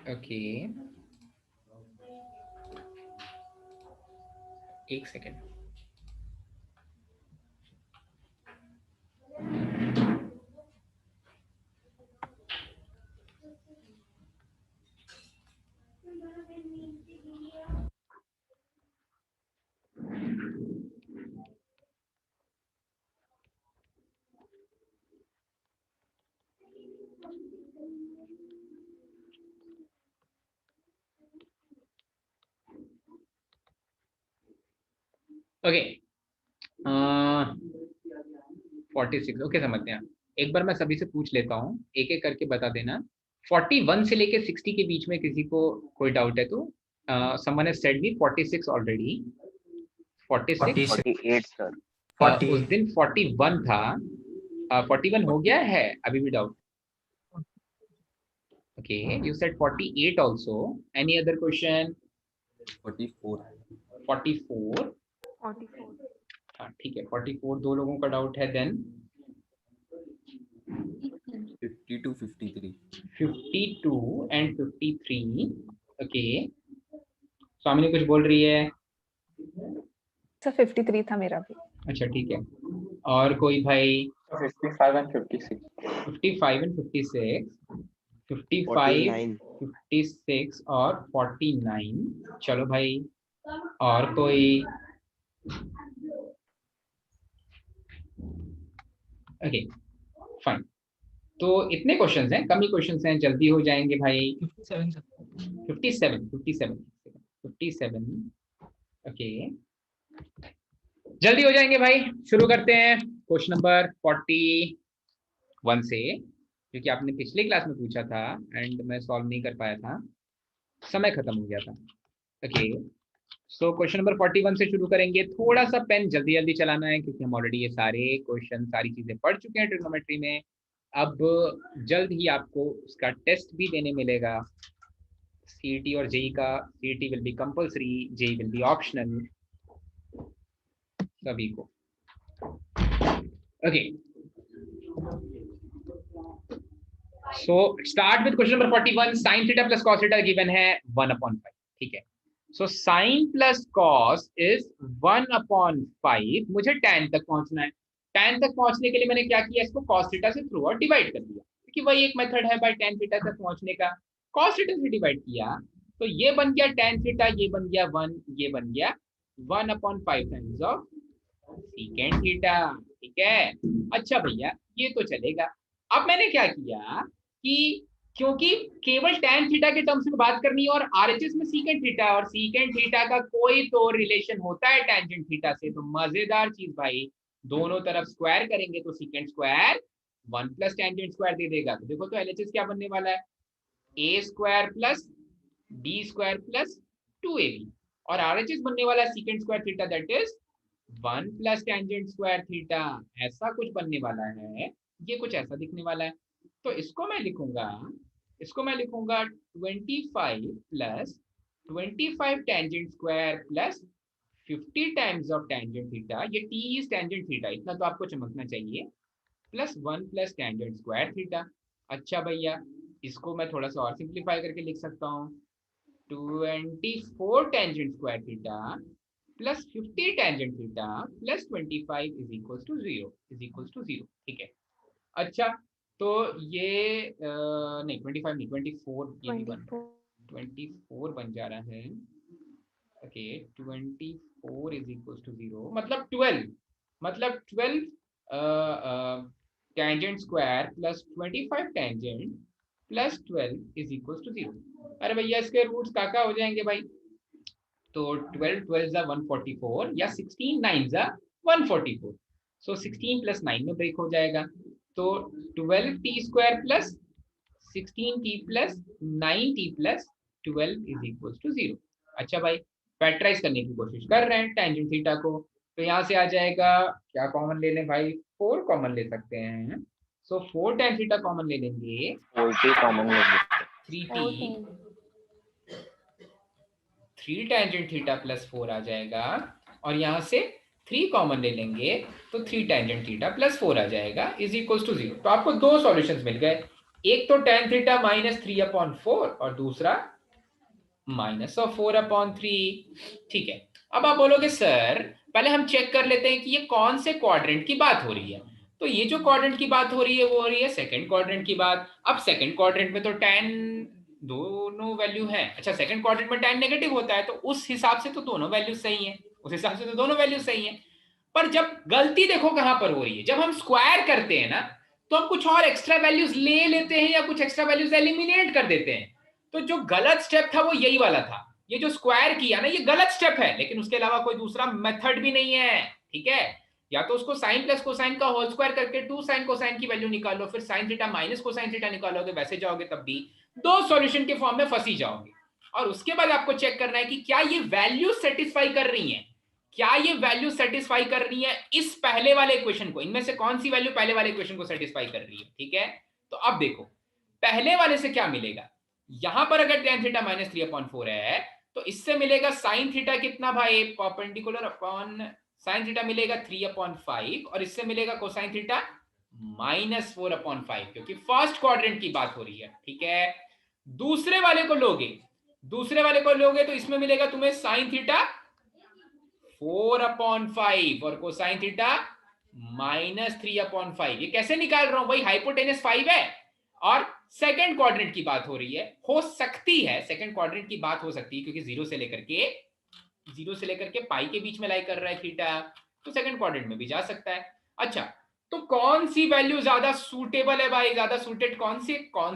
Okay, एक second. Okay, 46, okay समझते हैं। एक बार मैं सभी से पूछ लेता हूँ, एक एक करके बता देना। 41 से लेके 60 के बीच में किसी को कोई डाउट है तो someone has said me 46 already. 46 48 sir. उस दिन 41 था, 41 हो गया है अभी भी doubt? Okay, you said 48 also. Any other question? 44 44, 44 हाँ ठीक है, 44 दो लोगों का डाउट है। Then 52 53 52 and 53। ओके, स्वामिनी कुछ बोल रही है? सर 53 था मेरा भी। अच्छा ठीक है, और कोई भाई? 55 and 56. 55 एंड 56, 55 49. 56 और 49। चलो भाई, और कोई? ओके फाइन, तो इतने क्वेश्चंस हैं, कम ही क्वेश्चंस हैं, जल्दी हो जाएंगे भाई। 57 57 ओके, जल्दी हो जाएंगे भाई। शुरू करते हैं क्वेश्चन नंबर 41 से, क्योंकि आपने पिछले क्लास में पूछा था एंड मैं सॉल्व नहीं कर पाया था, समय खत्म हो गया था। ओके, सो क्वेश्चन नंबर 41 से शुरू करेंगे। थोड़ा सा पेन जल्दी जल्दी चलाना है, क्योंकि हम ऑलरेडी ये सारे क्वेश्चन, सारी चीजें पढ़ चुके हैं ट्रिग्नोमेट्री में। अब जल्द ही आपको उसका टेस्ट भी देने मिलेगा, सीईटी और जेई का। CET will be compulsory, JEE will be optional सभी को। Okay, so start with question number 41। sin theta plus cos theta given है 1/5, ठीक है। So sin plus cos is 1/5। मुझे tan तक पहुंचना है। tan तक पहुंचने के लिए मैंने क्या किया, इसको cos थीटा से थ्रू आउट डिवाइड कर दिया, क्योंकि वही एक मेथड है बाय tan थीटा तक पहुंचने का। cos थीटा से डिवाइड किया तो ये बन गया tan थीटा, ये बन गया 1, ये बन गया 1/5 टाइम्स ऑफ secant थीटा, ठीक है। अच्छा भैया, ये तो चलेगा। अब मैंने क्या किया कि क्योंकि केवल tan थीटा के टर्म्स में बात करनी है और आरएचएस में secant थीटा, और secant थीटा का कोई तो रिलेशन होता है टेंजेंट थीटा से, तो मजेदार चीज भाई, दोनों तरफ स्क्वायर करेंगे तो secant square 1 plus tangent square दे देगा। तो देखो तो एलएचएस क्या बनने वाला है, A square plus B square plus 2ab, और आरएचएस बनने वाला है secant square theta, that is 1 plus tangent square theta. ऐसा कुछ बनने वाला है, ये कुछ ऐसा दिखने वाला है। तो इसको मैं लिखूंगा 25 plus 25 tangent square plus 50 times of tangent theta, ये टी इज टेंजेंट थीटा, इतना तो आपको चमकना चाहिए, plus 1 plus tangent square theta. अच्छा भैया, इसको मैं थोड़ा सा और सिंप्लीफाई करके लिख सकता हूँ, 24 tangent square theta plus 50 tangent theta plus 25 is equals to 0, ठीक है। अच्छा, तो ये नहीं 25 नहीं 24, ये भी बन 24 बन जा रहा है। ओके, 24 इज इक्वल्स टू 0, मतलब 12 tangent square plus 25 tangent plus 12 is equals to 0। अरे भैया, इसके रूट्स काका हो जाएंगे भाई, तो 12 12 जा 144 या 16 9 जा 144, सो 16 प्लस 9 में ब्रेक हो जाएगा, तो 12 T square plus 16 T plus 9 T plus 12 is equal to 0। अच्छा भाई, फैक्टराइज करने की कोशिश कर रहे हैं टेंजेंट थीटा को, तो यहाँ से आ जाएगा, क्या कॉमन ले लें भाई, 4 कॉमन ले सकते हैं, सो 4 tan थीटा कॉमन ले लेंगे, 40 कॉमन लेंगे. 3t 3 टेंजेंट थीटा प्लस 4 आ जाएगा, और यहाँ से 3 कॉमन ले लेंगे तो 3 टेंजेंट थीटा प्लस 4 आ जाएगा इज इक्वल टू 0। तो आपको दो सॉल्यूशंस मिल गए, एक तो tan थीटा माइनस 3/4 और दूसरा -4/3। ठीक है, अब आप बोलोगे सर पहले हम चेक कर लेते हैं कि ये कौन से क्वाड्रेंट की बात हो रही है। तो ये जो क्वाड्रेंट की बात हो रही है वो हो रही है सेकंड क्वाड्रेंट की बात। अब सेकंड क्वाड्रेंट में तो tan दोनों वैल्यू है। अच्छा, सेकंड क्वाड्रेंट में tan नेगेटिव होता है तो उस हिसाब से तो दोनों वैल्यू सही है, उस हिसाब से तो दोनों वैल्यू सही है। पर जब गलती देखो कहां पर हो रही है, जब हम स्क्वायर करते हैं ना तो हम कुछ और एक्स्ट्रा वैल्यूज ले लेते हैं या कुछ एक्स्ट्रा वैल्यूज एलिमिनेट कर देते हैं। तो जो गलत स्टेप था वो यही वाला था। ये जो स्क्वायर किया ना ये गलत स्टेप है, लेकिन उसके अलावा कोई दूसरा मेथड भी नहीं है। ठीक है, या तो उसको साइन प्लस कोसाइन का होल स्क्वायर करके 2 साइन कोसाइन की वैल्यू निकालो, फिर sine theta minus cosine theta निकालोगे, वैसे जाओगे तब भी दो सॉल्यूशन के फॉर्म में फंसी जाओगे। और उसके बाद आपको चेक करना है कि क्या ये वैल्यू सेटिस्फाई कर रही है, क्या ये वैल्यू सेटिस्फाई कर रही है इस पहले वाले इक्वेशन को, इनमें से कौन सी वैल्यू पहले वाले इक्वेशन को सेटिस्फाई कर रही है। ठीक है, तो अब देखो पहले वाले से क्या मिलेगा। यहां पर अगर tan थीटा माइनस 3/4 है तो इससे मिलेगा sin थीटा कितना भाई, परपेंडिकुलर अपॉन sin थीटा मिलेगा 3/5 और इससे मिलेगा कोसाइन थीटा -4/5, क्योंकि फर्स्ट क्वाड्रेंट की बात हो रही है। ठीक है, दूसरे वाले को लोगे, दूसरे वाले को लोगे तो इसमें मिलेगा तुम्हें sin थीटा 4/5 और कोसाइन थीटा -3/5। ये कैसे निकाल रहा हूं भाई, हाइपोटेनस 5 है और सेकंड क्वाड्रेंट की बात हो रही है। हो सकती है सेकंड क्वाड्रेंट की बात हो सकती है क्योंकि जीरो से लेकर के पाई के बीच में लाई कर रहा है थीटा, तो सेकंड क्वाड्रेंट में भी जा सकता है। अच्छा, तो कौन सी वैल्यू ज्यादा सूटेबल है भाई, ज्यादा सूटेड कौन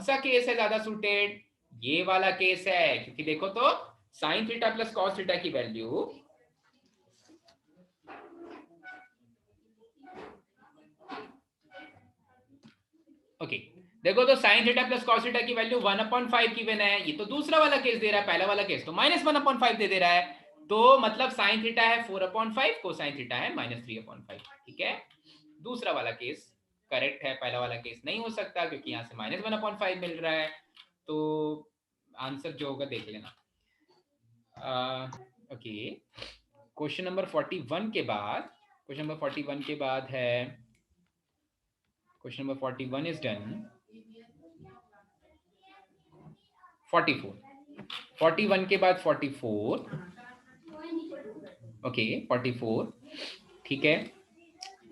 सा केस है ज्यादा सूटेड, ये वाला केस है। क्योंकि देखो तो sine theta plus cos theta की वैल्यू ओके देखो तो sine theta plus cos theta की वैल्यू 1/5 गिवन है। ये तो दूसरा वाला केस दे रहा है, पहला वाला केस तो -1/5 दे रहा है। तो मतलब साइन थीटा है 4/5, कोसाइन थीटा है -3/5। ठीक है, दूसरा वाला केस करेक्ट है, पहला वाला केस नहीं हो सकता क्योंकि यहां से -1/5 मिल रहा है। तो आंसर जो होगा देख लेना। ओके, क्वेश्चन नंबर 41 के बाद, क्वेश्चन नंबर 41 के बाद है, क्वेश्चन नंबर 41 इज डन। 41 के बाद 44। ओके 44, ठीक है,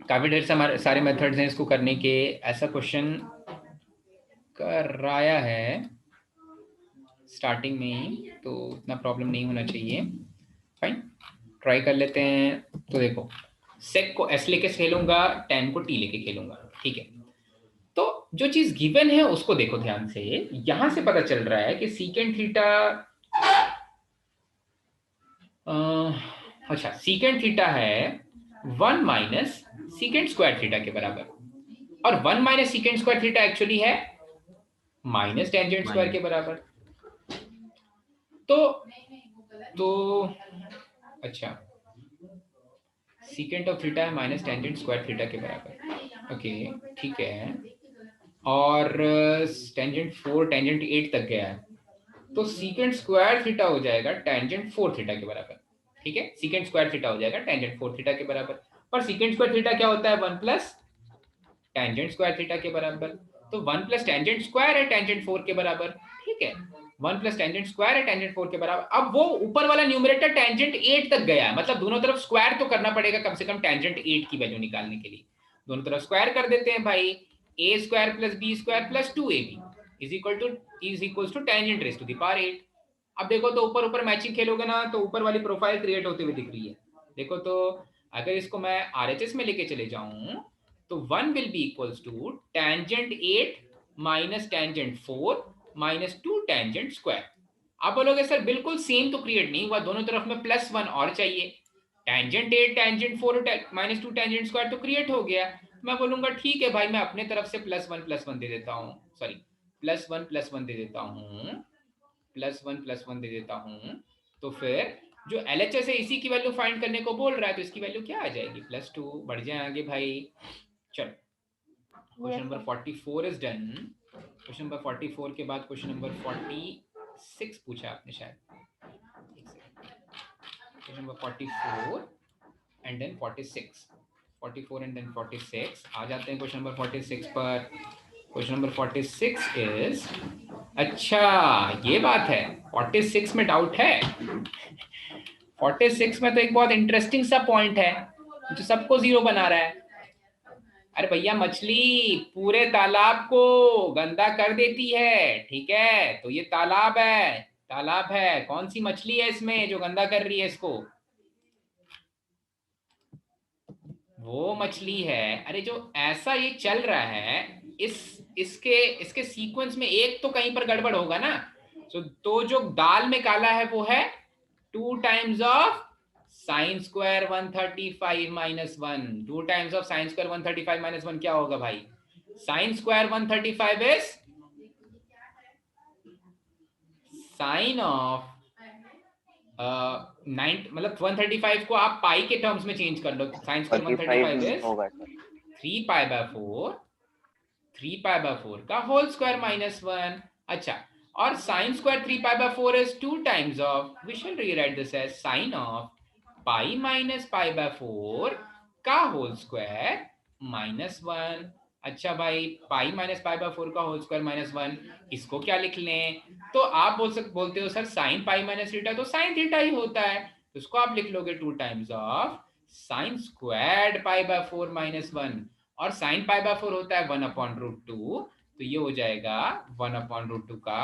काफी ढेर सारे मेथड्स हैं इसको करने के। ऐसा क्वेश्चन कराया है स्टार्टिंग में ही तो इतना प्रॉब्लम नहीं होना चाहिए। फाइन, ट्राई कर लेते हैं। तो देखो सेक को एस लेके खेलूंगा, टेन को टी लेके खेलूंगा। ठीक है, तो जो चीज गिवन है उसको देखो ध्यान से। यहां से पता चल रहा है कि सीकेंट थीटा, अच्छा सीकेंट थीटा है 1 माइनस सीकेंट स्क्वायर थीटा के बराबर, और 1 minus secant square theta actually है माइनस टेंजेंट स्क्वायर के बराबर। तो अच्छा, सीकेंट ऑफ थीटा है माइनस टेंजेंट स्क्वायर थीटा के बराबर। ओके ठीक है, और टेंजेंट 4 टेंजेंट 8 तक गया है, तो सीकेंट स्क्वायर थीटा हो जाएगा टेंजेंट 4 थीटा के बराबर। ठीक है, सीकेंट स्क्वायर थीटा हो जाएगा टेंजेंट 4 थीटा के बराबर। और सीकेंट स्क्वायर थीटा क्या होता है, 1 प्लस टेंजेंट स्क्वायर थीटा के बराबर। तो 1 प्लस टेंजेंट स्क्वायर है टेंजेंट 4 के बराबर। ठीक है, 1 प्लस टेंजेंट स्क्वायर है टेंजेंट 4 के बराबर। अब वो ऊपर वाला न्यूमरेटर टेंजेंट 8 तक गया है, मतलब दोनों तरफ स्क्वायर तो करना पड़ेगा कम से कम टेंजेंट 8 की वैल्यू निकालने के लिए। दोनों तरफ स्क्वायर कर देते हैं भाई, a square plus b square plus 2ab is equal to tangent raise to the power 8। अब देखो तो ऊपर ऊपर मैचिंग खेलोगे ना तो ऊपर वाली प्रोफाइल क्रिएट होते हुए दिख रही है। देखो तो अगर इसको मैं आरएचएस में लेके चले जाऊं तो 1 will be equals to tangent 8 minus tangent 4 minus 2 tangent square. आप बोलोगे सर बिल्कुल सेम तो क्रिएट नहीं हुआ, दोनों तरफ में +1 और चाहिए। Tangent 8 tangent 4 minus 2 tangent square तो क्रिएट हो गया। मैं बोलूंगा ठीक है भाई, मैं अपने तरफ से +1 दे देता हूँ, सॉरी +1 दे देता हूँ, +1 दे देता हूँ। तो फिर जो एलएचएस है इसी की वैल्यू फाइंड करने को बोल रहा है, तो इसकी वैल्यू क्या आ जाएगी, +2। बढ़ जाए आगे भाई। चलो question number 44 is done. Question number 44 के बाद क्वेश्चन नंबर 46 पूछा आपने शायद, question number 44 and then 46, 44 and then 46। आ जाते हैं क्वेश्चन नंबर 46 पर। क्वेश्चन नंबर 46 इज, अच्छा ये बात है, 46 में डाउट है। 46 में तो एक बहुत इंटरेस्टिंग सा पॉइंट है जो सबको जीरो बना रहा है। अरे भैया, मछली पूरे तालाब को गंदा कर देती है, ठीक है, तो ये तालाब है, तालाब है, कौन सी मछली है इसमें जो गंदा कर रही है इसको? वो मछली है। अरे जो ऐसा ये चल रहा है, इसके इसके सीक्वेंस में एक तो कहीं पर गड़बड़ होगा ना। तो जो दाल में काला है वो है 2 times of sine square 135 minus 1। 2 times of sine square 135 minus 1 क्या होगा भाई? Sign square 135 is sine of मतलब 135 को आप पाई के टर्म्स में चेंज कर लो। साइन स्क्वायर 135 इज होगा sir 3 pi by 4, 3 pi by 4 का होल स्क्वायर माइनस 1। अच्छा, और sine square 3 pi by 4 is 2 times of, we shall rewrite this as sine of pi minus pi by 4 का whole square minus 1। अच्छा भाई, पाई minus pi by 4 का whole square minus 1, इसको क्या लिख लें? तो आप बोलते हो sir sine pi minus theta तो साइन थीटा ही होता है, तो उसको आप लिख लोगे 2 times of sine squared pi by 4 minus 1, और साइन पाई बाय 4 होता है 1/√2, तो ये हो जाएगा 1/√2 का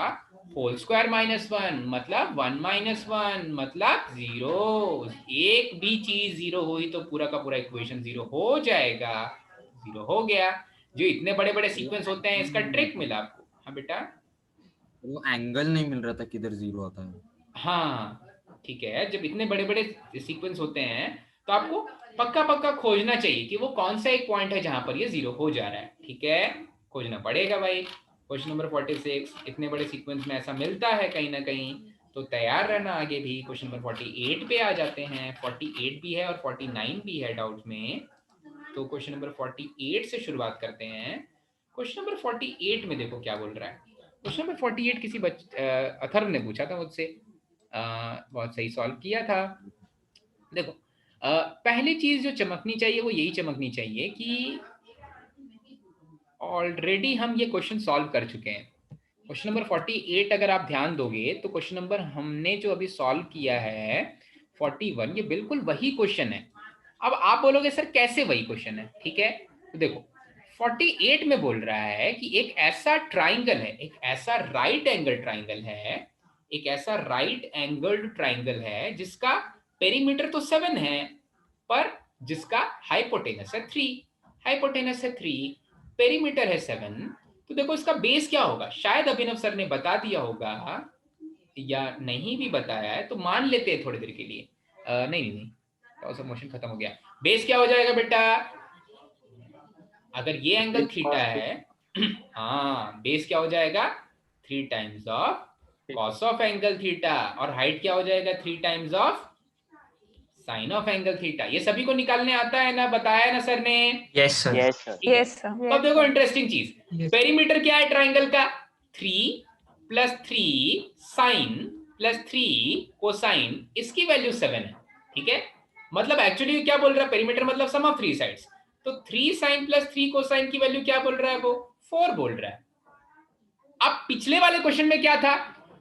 होल स्क्वायर माइनस 1, मतलब 1 माइनस 1 मतलब 0। एक भी चीज 0 हुई तो पूरा का पूरा इक्वेशन 0 हो जाएगा। 0 हो गया। जो इतने बड़े बड़े सीक्वेंस होते हैं, इसका ट्रिक मिला आपको। हाँ बेटा, वो एंगल नहीं मिल रहा था किधर जीरो आता है। हाँ ठीक है, जब इतने बड़े बड़े सीक्वेंस होते हैं तो आपको पक्का पक्का खोजना चाहिए कि वो कौन सा एक पॉइंट है जहां पर ये 0 हो जा रहा है, ठीक है, खोजना पड़ेगा भाई। क्वेश्चन नंबर 46, इतने बड़े सीक्वेंस में ऐसा मिलता है कहीं ना कहीं, तो तैयार रहना आगे भी। क्वेश्चन नंबर 48 पे आ जाते हैं। 48 भी है और 49 भी है डाउट में, तो क्वेश्चन नंबर 48 से शुरुआत करते हैं। क्वेश्चन नंबर 48 में देखो क्या बोल रहा है। क्वेश्चन नंबर 48 किसी अथर्व ने पूछा था मुझसे, बहुत सही सॉल्व किया था। देखो, पहली चीज जो चमकनी चाहिए वो यही चमकनी चाहिए कि ऑलरेडी हम ये क्वेश्चन सॉल्व कर चुके हैं। क्वेश्चन नंबर 48 अगर आप ध्यान दोगे तो क्वेश्चन नंबर हमने जो अभी सॉल्व किया है 41, ये बिल्कुल वही क्वेश्चन है। अब आप बोलोगे सर कैसे वही क्वेश्चन है, ठीक है, तो देखो 48 में बोल रहा है कि एक ऐसा ट्राइंगल है, एक ऐसा राइट एंगल ट्राइंगल है, एक ऐसा राइट एंगल्ड ट्राइंगल है जिसका पेरीमीटर तो 7 है, पर जिसका हाइपोटेनस है 3, हाइपोटेनस है 3, पेरीमीटर है 7। तो देखो इसका बेस क्या होगा, शायद अभिनव सर ने बता दिया होगा या नहीं भी बताया है, तो मान लेते हैं थोड़ी देर के लिए। नहीं नहीं नहीं, मोशन खत्म हो गया। बेस क्या हो जाएगा बेटा, अगर ये एंगल थीटा है हाँ, बेस क्या हो जाएगा 3 times of cos of angle theta, और हाइट क्या हो जाएगा 3 times of sine of angle theta. ये सभी को निकालने आता है ना, बताया ना सर ने? Yes sir. यस सर ठीक है। Yes sir. तो अब देखो इंटरेस्टिंग चीज, पेरीमीटर क्या है ट्राइंगल का, 3 + 3 साइन + 3 कोसाइन, इसकी वैल्यू 7 है, ठीक है। मतलब एक्चुअली क्या बोल रहा है, पेरीमीटर मतलब सम ऑफ 3 साइड्स, तो 3 साइन + 3 कोसाइन की वैल्यू क्या बोल रहा है, वो 4 बोल रहा है। अब पिछले वाले क्वेश्चन में क्या था,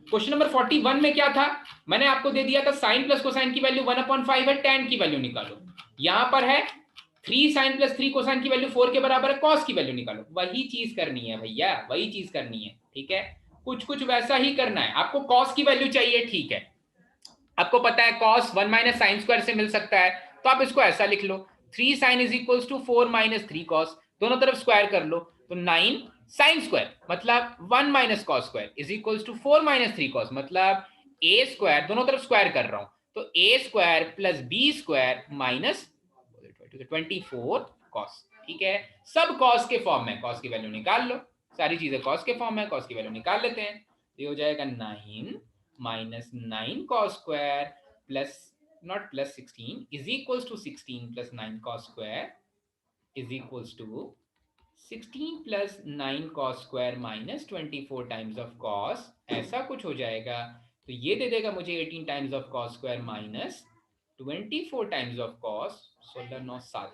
क्वेश्चन नंबर 41 में क्या था, मैंने आपको दे दिया था साइन प्लस कोसाइन की वैल्यू 1/5 है, tan की वैल्यू निकालो। यहां पर है 3 साइन + 3 कोसाइन की वैल्यू 4 के बराबर है, cos की वैल्यू निकालो। वही चीज करनी है भैया, वही चीज करनी है, ठीक है, कुछ कुछ वैसा ही करना है। आपको cos की वैल्यू चाहिए, ठीक है, आपको पता है cos 1 - sin स्क्वायर से मिल सकता है, तो आप इसको ऐसा लिख लो 3 sin = 4 - 3 cos, दोनों तरफ स्क्वायर कर लो, तो 9 sin स्क्वायर मतलब 1 - cos स्क्वायर = 4 - 3 cos, मतलब a स्क्वायर, दोनों तरफ स्क्वायर कर रहा हूं, तो a square + b square minus 24 cos, ठीक है। सब cos के फॉर्म में, cos की वैल्यू निकाल लो, सारी चीजें cos के फॉर्म में, cos की वैल्यू निकाल लेते हैं, तो ये हो जाएगा 9 - 9 cos square plus not plus 16 is equals to 16 + 9 cos square is equals to 16 + 9 cos square minus 24 times of cos, ऐसा कुछ हो जाएगा। तो ये दे देगा मुझे 18 times of cos square minus 24 times of cos, 16 9 7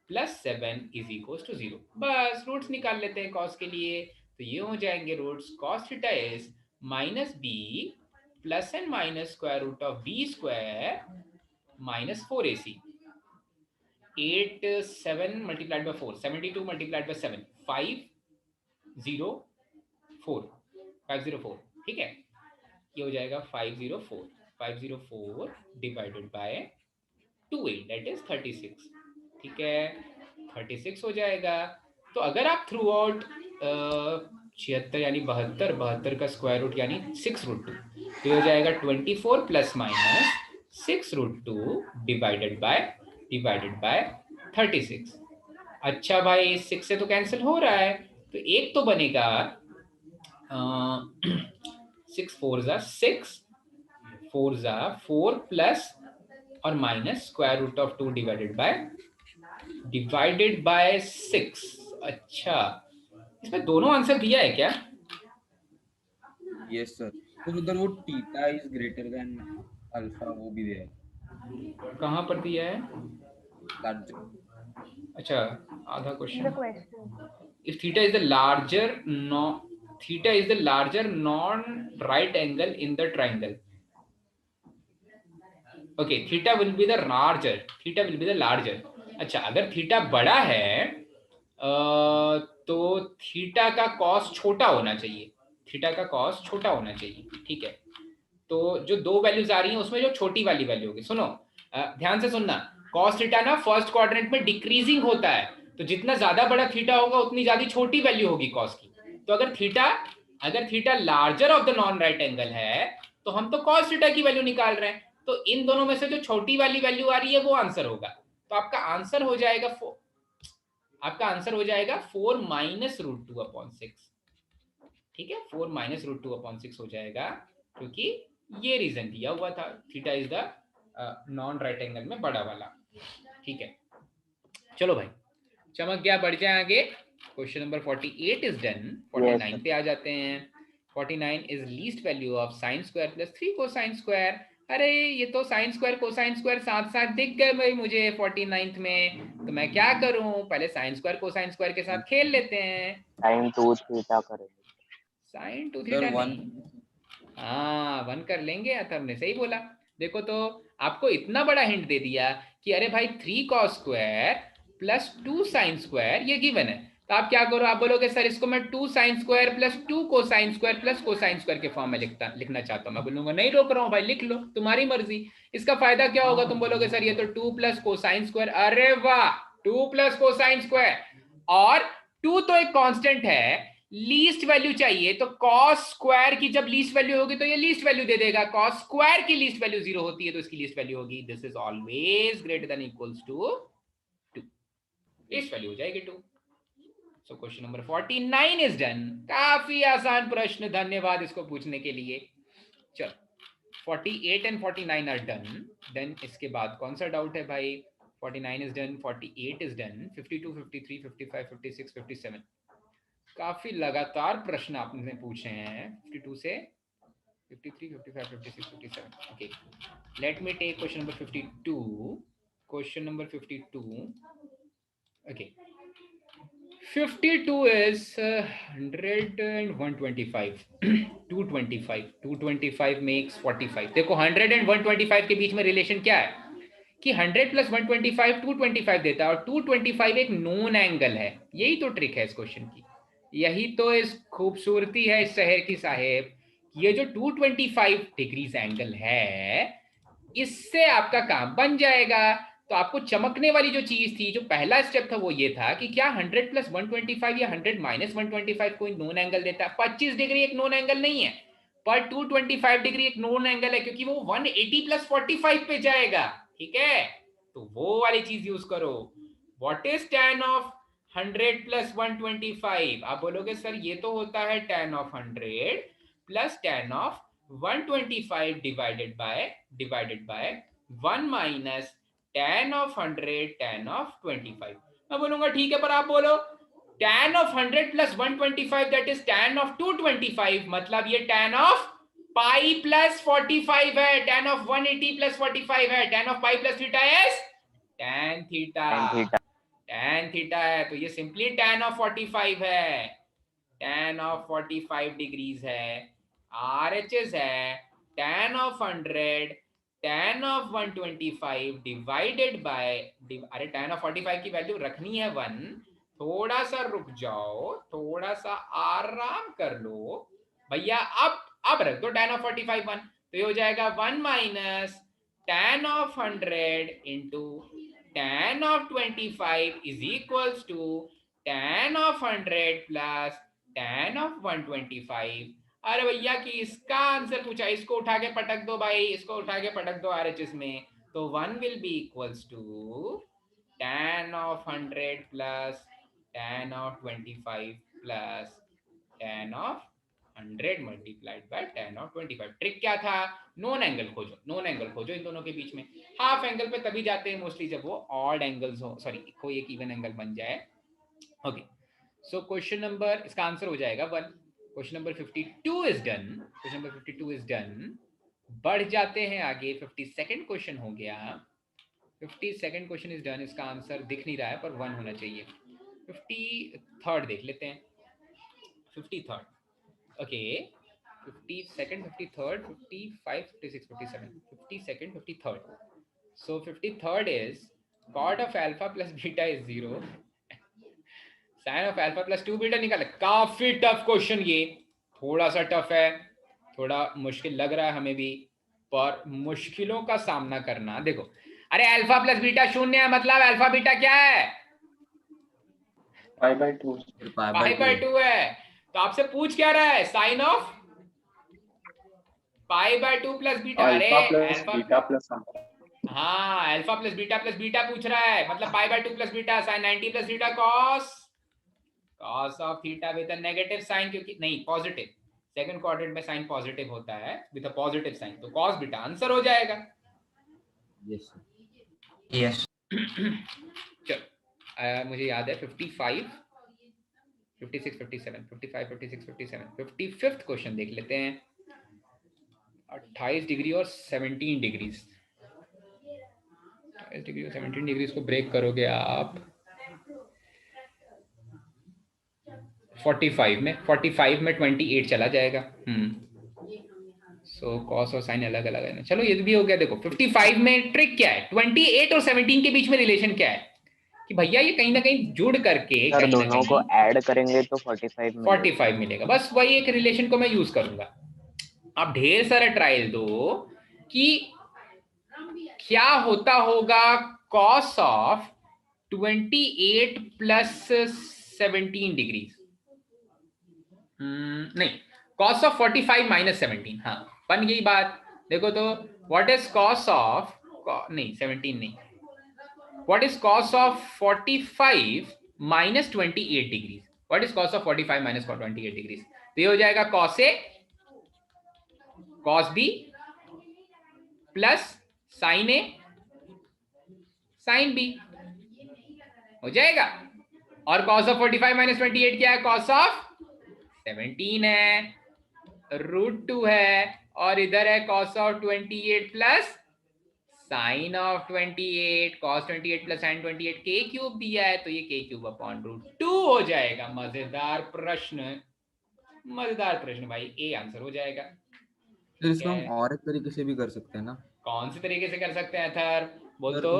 + 7 is equals to 0। बस रूट्स निकाल लेते हैं cos के लिए, तो ये हो जाएंगे roots cos theta is minus B plus and minus square root of B square minus 4ac. 8 7 multiplied by 4 72 multiplied by 7 504 504. ठीक है, ये हो जाएगा 504 डिवाइडेड बाय 2 दैट इज 36. ठीक है, 36 हो जाएगा. तो अगर आप थ्रू आउट 76 यानी 72 का स्क्वायर रूट यानी 6√2, तो हो जाएगा 24 प्लस माइनस 6√2 डिवाइडेड बाय 36. अच्छा भाई 6 से तो कैंसिल हो रहा है, तो एक तो बनेगा 6 4 जा 6 4 जा 4 प्लस और minus square root of 2 divided by 6. अच्छा, इसमें दोनों आंसर दिया है क्या? Yes sir. तो उधर वो theta is greater than alpha वो भी दिया है. कहाँ पर दिया है? Larger. अच्छा, आधा The question. question. If theta is the larger non-right angle in the triangle. Okay, theta will be the larger. अच्छा, अगर थीटा बड़ा है तो थीटा का कॉस छोटा होना चाहिए. ठीक है, तो जो दो वैल्यूज आ रही हैं उसमें जो छोटी वाली वैल्यू होगी, सुनो ध्यान से सुनना. कॉस थीटा ना फर्स्ट क्वाड्रेंट में डिक्रीजिंग होता है, तो जितना ज्यादा बड़ा थीटा होगा उतनी ज्यादा छोटी वैल्यू होगी कॉस की. तो अगर theta larger of the non right angle है तो हम तो कॉस थीटा की वैल्यू निकाल रहे हैं, तो इन दोनों में से जो छोटी वाली वैल्यू आ रही है वो आंसर होगा. तो आपका आंसर हो जाएगा 4 माइनस रूट 2 अपॉन 6. ठीक है, 4 माइनस रूट 2 अपॉन 6 हो जाएगा, क्योंकि ये रीजन दिया हुआ था, theta is the non right angle में बड़ा वाला. ठीक है, चलो भाई चमक गया, बढ़ जाए आगे. Question number 48 is done. 49 पे आ जाते हैं. 49 is least value of sine square plus 3 cosine square. अरे ये तो साइन स्क्वायर कोसाइन स्क्वायर साथ साथ दिख गए भाई मुझे 49th में, तो मैं क्या करूं, पहले साइन स्क्वायर कोसाइन स्क्वायर के साथ खेल लेते हैं. साइन 2 थीटा करेंगे. Sine 2 sir theta 1. नहीं, हाँ 1 कर लेंगे. अथर्व ने सही बोला. देखो तो आपको इतना बड़ा हिंट दे दिया कि अरे भाई 3 cos square plus 2 sine square ये गिवन है. तो आप क्या करो, आप बोलोगे सर इसको मैं 2 sine square plus 2 cosine square plus cosine square के फॉर्म में लिखना चाहता हूँ. मैं बोलूंगा नहीं रोक रहा हूँ भाई, लिख लो, तुम्हारी मर्जी. इसका फायदा क्या होगा, तुम बोलोगे सर ये तो 2 प्लस कोसाइन स्क्वायर. अरे वाह, 2 प्लस कोसाइन स्क्वायर, और 2 तो एक कांस्टेंट है, लीस्ट वैल्यू चाहिए, तो cos स्क्वायर की जब लीस्ट वैल्यू होगी तो ये लीस्ट वैल्यू दे देगा. cos स्क्वायर की लीस्ट वैल्यू 0 होती है तो इसकी लीस्ट वैल्यू होगी this is always greater than equals to 2. Least value हो जाएगी 2. So question number 49 is done. काफी आसान प्रश्न, धन्यवाद इसको पूछने के लिए. चलो 48 एंड 49 आर डन. देन इसके बाद कौन सा डाउट है भाई? 49 इज डन, 48 इज डन, 52 53 55 56 57. काफी लगातार प्रश्न आपने पूछे हैं 52 से 53 55 56 57. Okay, let me take question number 52. Question number 52. Okay, 52 is 100 and 125. 225 makes 45. देखो 100 and 125 के बीच में रिलेशन क्या है कि 100 प्लस 125 225 देता है, और 225 एक नोन एंगल है. यही तो ट्रिक है इस क्वेश्चन की, यही तो इस खूबसूरती है इस शहर की साहेब. ये जो 225 डिग्रीज एंगल है, इससे आपका काम बन जाएगा. तो आपको चमकने वाली जो चीज थी, जो पहला स्टेप था, वो ये था कि क्या 100 प्लस 125 या 100 माइनस 125 कोई नोन एंगल देता है. 25 डिग्री एक नोन एंगल नहीं है, पर 225 डिग्री एक नोन एंगल है, क्योंकि वो 180 प्लस 45 पे जाएगा. ठीक है, तो वो वाली चीज यूज करो. What is tan of 100 plus 125? आप बोलोगे सर ये तो होता है tan of 100 plus tan of 125 divided by 1 minus tan of 100 tan of 25. मैं बोलूंगा ठीक है, पर आप बोलो tan of 100 plus 125 that is tan of 225, मतलब ये tan ऑफ पाई प्लस 45 है, tan ऑफ 180 प्लस 45 है, tan of pi plus theta is tan theta. tan theta है, तो ये सिंपली tan ऑफ 45 है. tan ऑफ 45 डिग्रीज है, RHS है tan of 100 tan of 125 divided by, अरे tan ऑफ 45 की वैल्यू रखनी है 1, थोड़ा सा रुक जाओ, थोड़ा सा आराम कर लो भैया। अब रख दो tan ऑफ 45 1, तो ये हो जाएगा 1 minus tan of 100 into tan of 25 is equals to tan of 100 plus tan of 125। अरे भैया कि इसका आंसर पूछा, इसको उठा के पटक दो भाई, इसको उठा के पटक दो RHS में, तो 1 will be equals to tan of 100 plus tan of 25 plus tan of 100 multiplied by tan of 25। Trick क्या था? नोन एंगल खोजो, नोन एंगल खोजो इन दोनों के बीच में। हाफ एंगल पे तभी जाते हैं मोस्टली जब वो ऑड एंगल्स हो, सॉरी कोई एक इवन एंगल बन जाए। ओके, सो क्वेश्चन नंबर, इसका आंसर हो जाएगा 1। Question number 52 is done, question number 52 is done. बढ़ जाते हैं आगे, 52nd क्वेश्चन हो गया। 52nd क्वेश्चन इज डन, इसका आंसर दिख नहीं रहा है पर 1 होना चाहिए। 53rd देख लेते हैं, 53rd, okay 52nd 53rd 55 56 57 52nd 53rd। so 53rd is cot of alpha plus beta is 0, sin of alpha plus 2 beta निकाला। काफी टफ क्वेश्चन ये, थोड़ा सा टफ है, थोड़ा मुश्किल लग रहा है हमें भी, पर मुश्किलों का सामना करना। देखो अरे अल्फा प्लस बीटा शून्य है, मतलब अल्फा बीटा क्या है? पाई बाय 2 पाई बाय 2 है। तो आपसे पूछ क्या रहा है? Sine of pi by 2 plus beta. अरे अल्फा बीटा प्लस हाँ अल्फा प्लस बीटा पूछ रहा है, मतलब pi by 2 plus beta sine 90 plus beta cos of theta with a negative sign, क्योंकि नहीं पॉजिटिव, सेकंड क्वाड्रेंट में साइन पॉजिटिव होता है विद अ पॉजिटिव साइन, तो कॉस बीटा आंसर हो जाएगा। Yes yes. चलो मुझे याद है 55 56 57 55 56 57 55th क्वेश्चन देख लेते हैं। 28 डिग्री और 17 डिग्रीज, 28 डिग्री और 17 डिग्रीज को ब्रेक करोगे आप 45 में, 45 में 28 चला जाएगा। सो कॉस और साइन अलग अलग है। चलो ये भी हो गया। देखो 55 में ट्रिक क्या है, 28 और 17 के बीच में रिलेशन क्या है कि भैया ये कहीं ना कहीं जुड़ करके सर कहीं दोनों को ऐड करेंगे तो 45 मिलेगा। बस वही एक रिलेशन को मैं यूज करूंगा। आप ढेर सारा ट्रायल दो कि क्या होता होगा कॉस ऑफ 28 प्लस 17 डिग्रीज, नहीं कॉस ऑफ 45 माइनस 17, हाँ बन गई बात। देखो तो व्हाट इज कॉस ऑफ, नहीं 17 नहीं, what is cos of 45 minus 28 degrees, what is cos of 45 minus 28 degrees, तो ये हो जाएगा cos A cos B plus sign A sine B हो जाएगा। और कॉस ऑफ 45 माइनस 28 क्या है? कॉस ऑफ 17 है, √2 है, और इधर है cos of 28 plus sign of 28, cos 28 plus sign 28 के क्यूब दिया है, तो ये के क्यूब अपॉन √2 हो जाएगा। मजेदार प्रश्न, मजेदार प्रश्न भाई, ए आंसर हो जाएगा। तो इसको हम और एक तरीके से भी कर सकते हैं ना? कौन से तरीके से कर सकते हैं थर? बोल तो।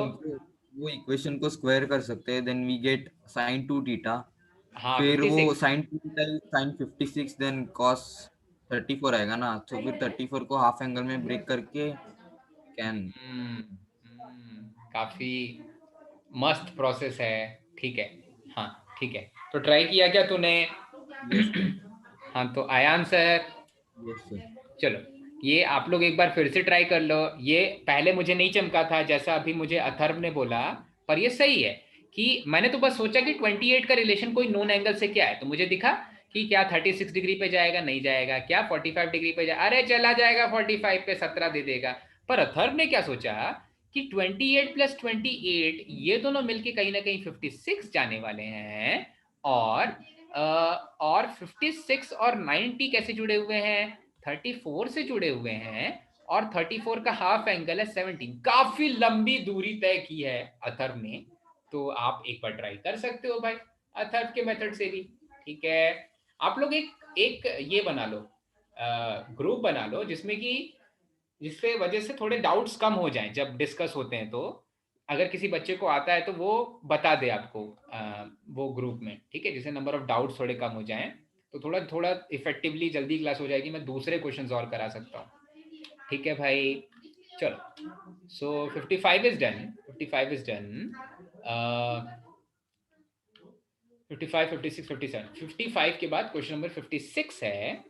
वो इक्वेशन को स्क्वायर कर सकते हैं, then we get sin 2 theta, हाँ फिर 56, वो sin 2 theta sin 56 then cos 34 आएगा ना, तो फिर 34 को हाफ एंगल में ब्रेक करके कैन। काफी मस्त प्रोसेस है, ठीक है। हाँ ठीक है, तो ट्राई किया क्या तूने? हाँ तो आया आंसर। Yes sir. चलो ये आप लोग एक बार फिर से ट्राई कर लो। ये पहले मुझे नहीं चमका था जैसा अभी मुझे अथर्व ने बोला, पर ये सही है कि मैंने तो बस सोचा कि 28 का रिलेशन कोई नोन एंगल से क्या है, तो मुझे दिखा कि क्या 36 डिग्री पे जाएगा, नहीं जाएगा, क्या 45 डिग्री पे जाएगा, अरे चला जाएगा 45 पे 17 दे देगा। पर अथर्व ने क्या सोचा कि 28 प्लस 28 ये दोनों मिलके कहीं ना कहीं 56 जाने वाले हैं, और 56 और 90 कैसे जुड़े हुए हैं? 34 से जुड़े हुए हैं, और 34 का हाफ एंगल है 17। काफी लंबी दूरी तय की है अथर्व ने, तो आप एक बार ट्राई कर सकते हो भाई अथर्व के मेथड से भी, ठीक है। आप लोग एक ये बना लो, ग्रुप बना लो जिससे वजह से थोड़े डाउट्स कम हो जाएं जब डिस्कस होते हैं। तो अगर किसी बच्चे को आता है तो वो बता दे आपको वो ग्रुप में, ठीक है, जिससे नंबर ऑफ डाउट्स थोड़े कम हो जाएं, तो थोड़ा थोड़ा इफेक्टिवली जल्दी क्लास हो जाएगी, मैं दूसरे क्वेश्चंस और करा सकता हूँ। ठीक है भाई, चलो। सो 55 इज डन, 55 इज डन। 55, 56, 57, 55 के बाद क्वेश्चन नंबर 56 है।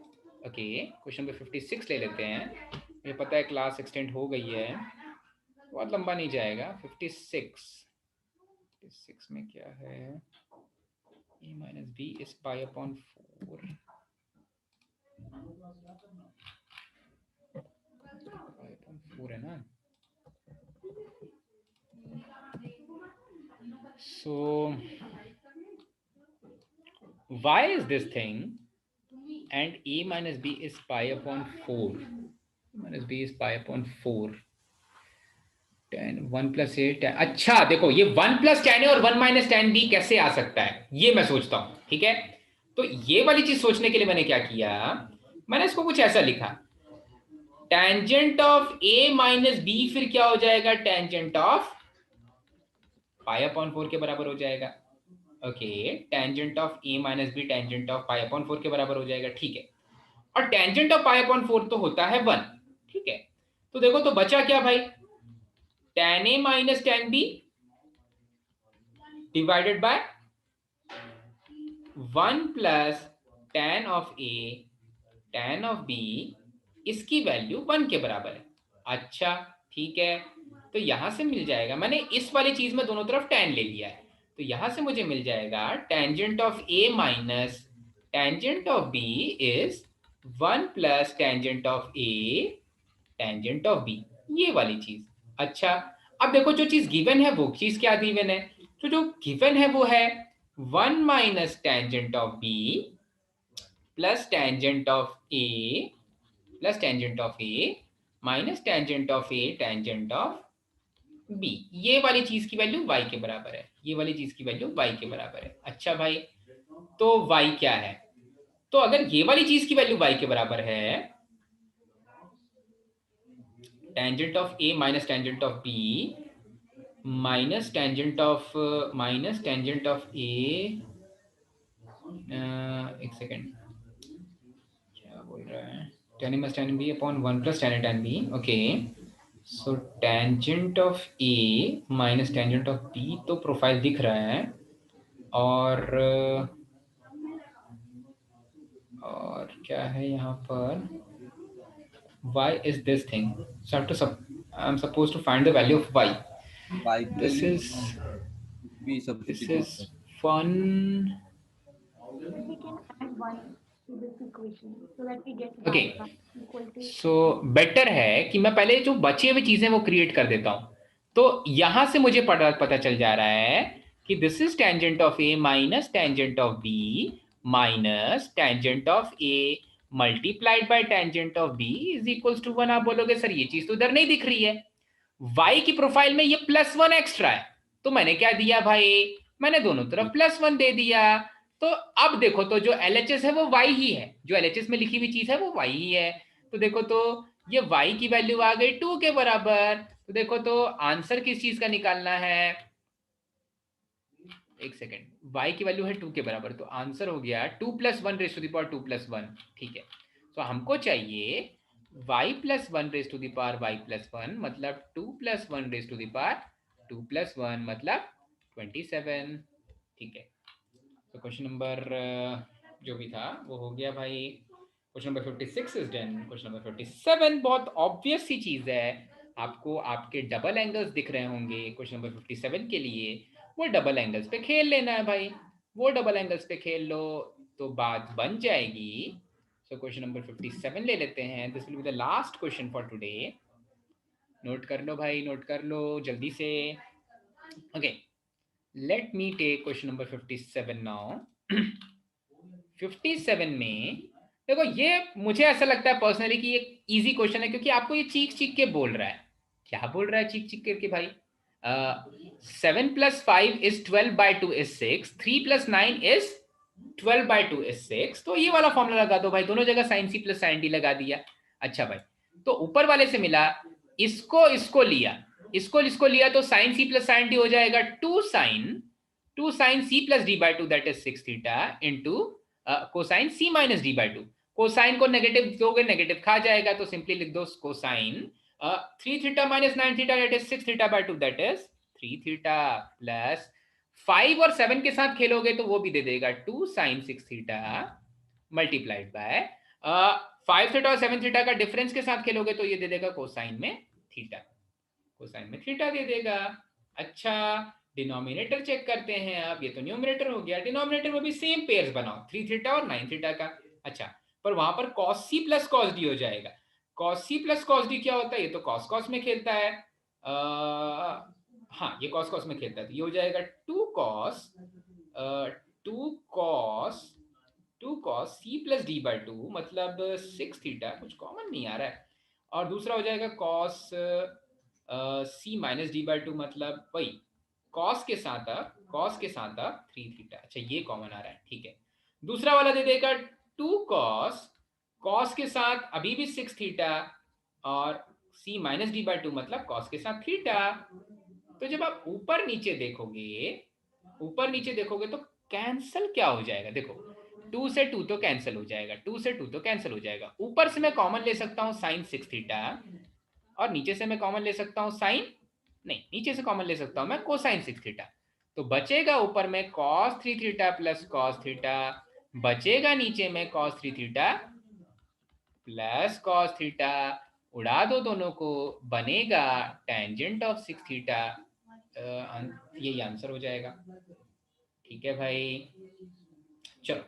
ओके, क्वेश्चन नंबर 56 ले लेते हैं। मुझे पता है क्लास एक्सटेंड हो गई है, बहुत लंबा नहीं जाएगा। 56 में क्या है? a minus B is pi upon 4। Pi upon 4 है ना। So why is this thing and a minus b is pi upon 4? minus b is pi upon 4. 10 1 plus 8 10। अच्छा देखो, ये 1 plus 10 है और 1 minus 10 b कैसे आ सकता है, ये मैं सोचता हूं। ठीक है, तो ये वाली चीज सोचने के लिए मैंने क्या किया, मैंने इसको कुछ ऐसा लिखा, tangent of a minus b फिर क्या हो जाएगा, टेंजेंट ऑफ पाई अपॉन 4 के बराबर हो जाएगा। Okay, tangent of a minus B tangent of pi upon 4 के बराबर हो जाएगा। ठीक है, और टेंजेंट ऑफ पाई अपॉन 4 तो होता है 1। ठीक है, तो देखो तो बचा क्या भाई, tan a minus tan b divided by 1 plus tan of a tan of b, इसकी वैल्यू 1 के बराबर है। अच्छा ठीक है, तो यहां से मिल जाएगा, मैंने इस वाली चीज में दोनों तरफ tan ले लिया है, तो यहां से मुझे मिल जाएगा tangent of a minus tangent of b is 1 plus tangent of a tangent of b, ये वाली चीज। अच्छा, अब देखो जो चीज गिवन है वो चीज क्या गिवन है, तो जो गिवन है वो है 1 minus tangent of b plus tangent of a plus tangent of a minus tangent of a tangent of b, ये वाली चीज की वैल्यू y के बराबर है, ये वाली चीज की वैल्यू y के बराबर है। अच्छा भाई, तो y क्या है, तो अगर ये वाली चीज की वैल्यू y के बराबर है, tangent of a minus tangent of b minus tangent of a, एक सेकेंड, क्या बोल रहा है, tan a minus tan b upon 1 plus tan a tan b। Okay, so tangent of a minus tangent of b तो profile दिख रहा है, और क्या है यहाँ पर, y is this thing, so I'm supposed to find the value of y. This is fun. We can add 1 to this equation so that we get Okay. y equal to, So better है कि मैं पहले जो बचे हुए चीजें वो create कर देता हूं, तो यहां से मुझे पता चल जा रहा है कि this is tangent of a minus tangent of b minus tangent of a multiplied by tangent of b is equals to 1। आप बोलोगे सर ये चीज तो इधर नहीं दिख रही है, y की प्रोफाइल में ये +1 एक्स्ट्रा है, तो मैंने क्या दिया भाई, मैंने दोनों तरफ +1 दे दिया। तो अब देखो तो जो LHS है वो y ही है, जो LHS में लिखी हुई चीज है वो y ही है, तो देखो तो ये y की वैल्यू आ गई 2 के बराबर। तो देखो तो आंसर किस चीज का निकालना है, एक सेकेंड, y की वैल्यू है 2 के बराबर, तो आंसर हो गया 2 + 1 रेज़ टू द पावर 2 + 1। ठीक है, तो हमको चाहिए y + 1 raise to the power y + 1 मतलब 2 + 1 रेज़ टू द पावर 2 + 1 मतलब 27। ठीक है, तो क्वेश्चन नंबर जो भी था वो हो गया भाई। Question number 56 is done. Question number 57 बहुत ऑब्वियस सी चीज है, आपको आपके डबल एंगल्स दिख रहे होंगे क्वेश्चन नंबर 57 के लिए, वो डबल एंगल्स पे खेल लेना है भाई, वो डबल एंगल्स पे खेल लो तो बात बन जाएगी। सो क्वेश्चन नंबर 57 ले लेते हैं, this will be the last question for today. Note कर लो भाई, नोट कर लो जल्दी से। Okay, let me take question number 57 now. 57 में देखो, ये मुझे ऐसा लगता है पर्सनली कि ये इजी क्वेश्चन है, क्योंकि आपको ये चीख चीख के बोल रहा है। क्या बोल रहा है चीख चीख करके भाई, 7 + 5 is 12/2 is 6, 3 + 9 is 12/2 is 6, तो ये वाला फॉर्मूला लगा दो भाई, दोनों जगह sin c plus sin d लगा दिया। अच्छा भाई, तो ऊपर वाले से मिला, इसको इसको लिया, इसको लिया, तो sin c plus sin d हो जाएगा 2 sin c plus d/2 that is 6 theta into cosine c minus d/2। Cosine को नेगेटिव दोगे नेगेटिव खा जाएगा, तो सिंपली लिख दो cosine 3 theta minus 9 theta that is 6 थीटा/2 that is 3 theta plus 5 और 7 के साथ खेलोगे तो वो भी दे देगा 2 sin 6 theta multiplied by 5 theta और 7 थीटा का डिफरेंस के साथ खेलोगे तो ये दे देगा कोसाइन में थीटा, कोसाइन में थीटा दे देगा। अच्छा, डिनोमिनेटर चेक करते हैं अब, ये तो न्यूमरेटर हो गया, डिनोमिनेटर में भी सेम पेयर्स बनाओ 3 थीटा और 9 थीटा का। अच्छा, पर वहां पर cos c plus cos d हो जाएगा। cos c plus cos d क्या होता है, ये तो cos में खेलता है, हाँ ये cos में खेलता है, तो ये हो जाएगा 2 cos c प्लस d/2 मतलब 6 थीटा, कुछ कॉमन नहीं आ रहा है, और दूसरा हो जाएगा cos c माइनस d/2 मतलब वही cos के साथ अब 3 थीटा। अच्छा, ये कॉमन आ रहा है, ठीक है। दूसरा वाला दे देगा 2 cos के साथ अभी भी 6 थीटा और c माइनस d/2 मतलब cos के साथ थीटा। तो जब आप ऊपर नीचे देखोगे तो कैंसल क्या हो जाएगा, देखो 2 से 2 तो कैंसिल हो जाएगा, 2 से 2 तो कैंसिल हो जाएगा, ऊपर से मैं कॉमन ले सकता हूँ sin 6 थीटा और नीचे से मैं कॉमन ले सकता हूँ नीचे से कॉमन ले सकता हूँ मैं कोसाइन 6 थीटा। तो बचेगा ऊपर में cos 3 theta plus cos theta, बचेगा नीचे में cos 3 theta plus cos theta, उड़ा दो दोनों को, बनेगा टेंजेंट ऑफ 6 थीटा, यही आंसर हो जाएगा। ठीक है भाई, चलो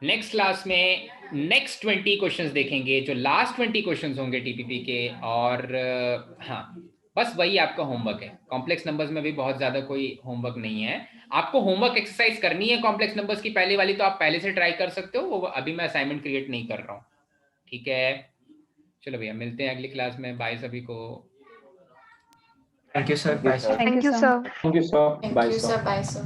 नेक्स्ट क्लास में नेक्स्ट 20 क्वेश्चंस देखेंगे, जो लास्ट 20 क्वेश्चंस होंगे टीपीपी के, और हाँ बस वही आपका होमवर्क है। कॉम्प्लेक्स नंबर्स में भी बहुत ज्यादा कोई होमवर्क नहीं है, आपको होमवर्क एक्सरसाइज करनी है कॉम्प्लेक्स नंबर्स की पहले वाली, तो आप पहले से ट्राई कर सकते हो, वो अभी मैं असाइनमेंट क्रिएट नहीं कर रहा हूँ। ठीक है, चलो भैया मिलते हैं अगली क्लास में, बाय सभी को। Thank you, sir. Bye, sir. Thank you, sir. Thank you, sir. Bye, sir. Bye, sir.